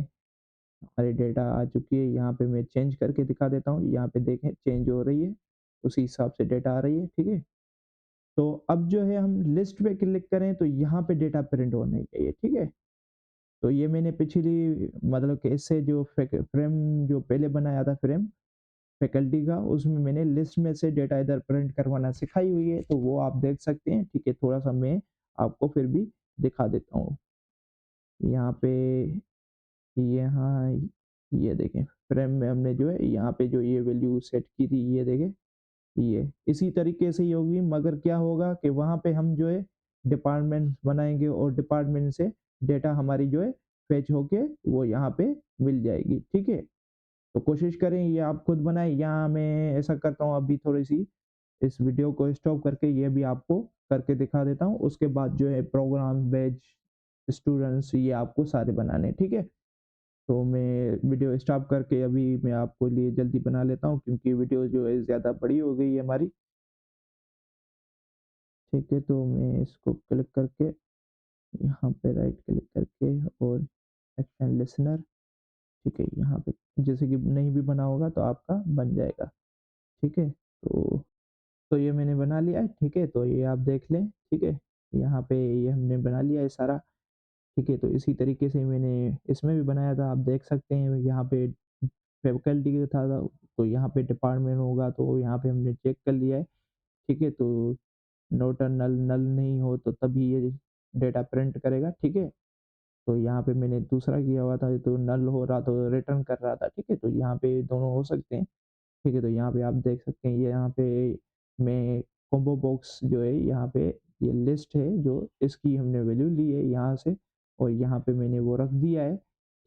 हमारी डेटा आ चुकी है। यहाँ पे मैं चेंज करके दिखा देता हूँ, यहाँ पे देखें चेंज हो रही है, उसी हिसाब से डेटा आ रही है, ठीक है। तो अब जो है हम लिस्ट पे क्लिक करें तो यहाँ पे डेटा प्रिंट होना चाहिए, ठीक है। तो ये मैंने पिछली, मतलब कि इससे जो फ्रेम जो पहले बनाया था फ्रेम फैकल्टी का, उसमें मैंने लिस्ट में से डेटा इधर प्रिंट करवाना सिखाई हुई है, तो वो आप देख सकते हैं, ठीक है। थोड़ा सा मैं आपको फिर भी दिखा देता हूँ। यहाँ पे, यहाँ ये देखें फ्रेम में हमने जो है यहाँ पे जो ये वैल्यू सेट की थी, ये देखें, ये इसी तरीके से ही होगी, मगर क्या होगा कि वहाँ पे हम जो है डिपार्टमेंट बनाएंगे और डिपार्टमेंट से डेटा हमारी जो है फैच होके वो यहाँ पे मिल जाएगी, ठीक है। तो कोशिश करें ये आप खुद बनाएं। यहाँ मैं ऐसा करता हूँ, अभी थोड़ी सी इस वीडियो को स्टॉप करके ये भी आपको करके दिखा देता हूँ, उसके बाद जो है प्रोग्राम बैच स्टूडेंट्स ये आपको सारे बनाने, ठीक है। तो मैं वीडियो स्टॉप करके अभी मैं आपको लिए जल्दी बना लेता हूँ, क्योंकि वीडियो जो है ज़्यादा बड़ी हो गई है हमारी, ठीक है। तो मैं इसको क्लिक करके यहाँ पे राइट क्लिक करके और एक्शन लिसनर, ठीक है। यहाँ पे जैसे कि नहीं भी बना होगा तो आपका बन जाएगा, ठीक है। तो ये मैंने बना लिया है, ठीक है। तो ये आप देख लें, ठीक है। यहाँ पे ये हमने बना लिया है सारा, ठीक है। तो इसी तरीके से मैंने इसमें भी बनाया था, आप देख सकते हैं यहाँ पे फैकल्टी का था, तो यहाँ पे डिपार्टमेंट होगा, तो यहाँ पे हमने चेक कर लिया है, ठीक है। तो नोट नल नल नहीं हो तो तभी ये डेटा प्रिंट करेगा, ठीक है? तो यहाँ पे मैंने दूसरा किया हुआ था तो नल हो रहा तो रिटर्न कर रहा था, ठीक है? तो यहाँ पे दोनों हो सकते हैं, ठीक है? तो यहाँ पे आप देख सकते हैं ये यहाँ पे मैं कॉम्बो बॉक्स जो है यहाँ पे ये लिस्ट है जो इसकी हमने वैल्यू ली है यहाँ से और यहाँ पे मैंने वो रख दिया है,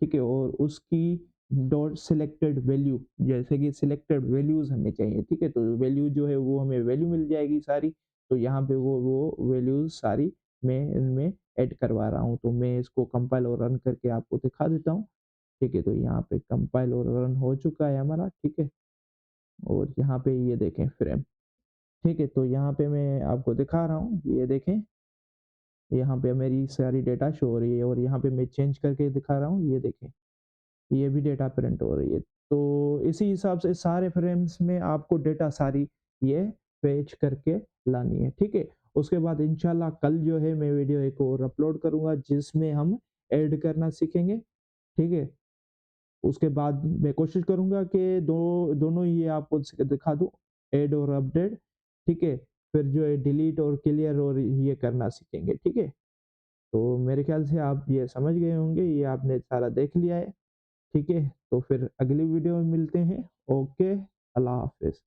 ठीक है? और उसकी डॉट सिलेक्टेड वैल्यू जैसे कि सिलेक्टेड वैल्यूज़ हमें चाहिए, ठीक है? तो वैल्यू जो है वो हमें वैल्यू मिल जाएगी सारी, तो यहाँ पे वो वैल्यूज़ सारी मैं इनमें ऐड करवा रहा हूँ। तो मैं इसको कंपाइल और रन करके आपको दिखा देता हूँ, ठीक है? तो यहाँ पे कंपाइल और रन हो चुका है हमारा, ठीक है? और यहाँ पे ये देखें फ्रेम, ठीक है? तो यहाँ पे मैं आपको दिखा रहा हूँ, ये देखें, यहाँ पे मेरी सारी डेटा शो हो रही है और यहाँ पे मैं चेंज करके दिखा रहा हूँ, ये देखें, ये भी डेटा प्रिंट हो रही है। तो इसी हिसाब से सारे फ्रेम्स में आपको डेटा सारी ये फेच करके लानी है, ठीक है? उसके बाद इंशाल्लाह कल जो है मैं वीडियो एक और अपलोड करूँगा जिसमें हम ऐड करना सीखेंगे, ठीक है? उसके बाद मैं कोशिश करूँगा कि दोनों ही आपको दिखा दूँ, ऐड और अपडेट, ठीक है? फिर जो है डिलीट और क्लियर और ये करना सीखेंगे, ठीक है? तो मेरे ख्याल से आप ये समझ गए होंगे, ये आपने सारा देख लिया है, ठीक है? तो फिर अगली वीडियो में मिलते हैं, ओके, अल्लाह हाफ़िज़।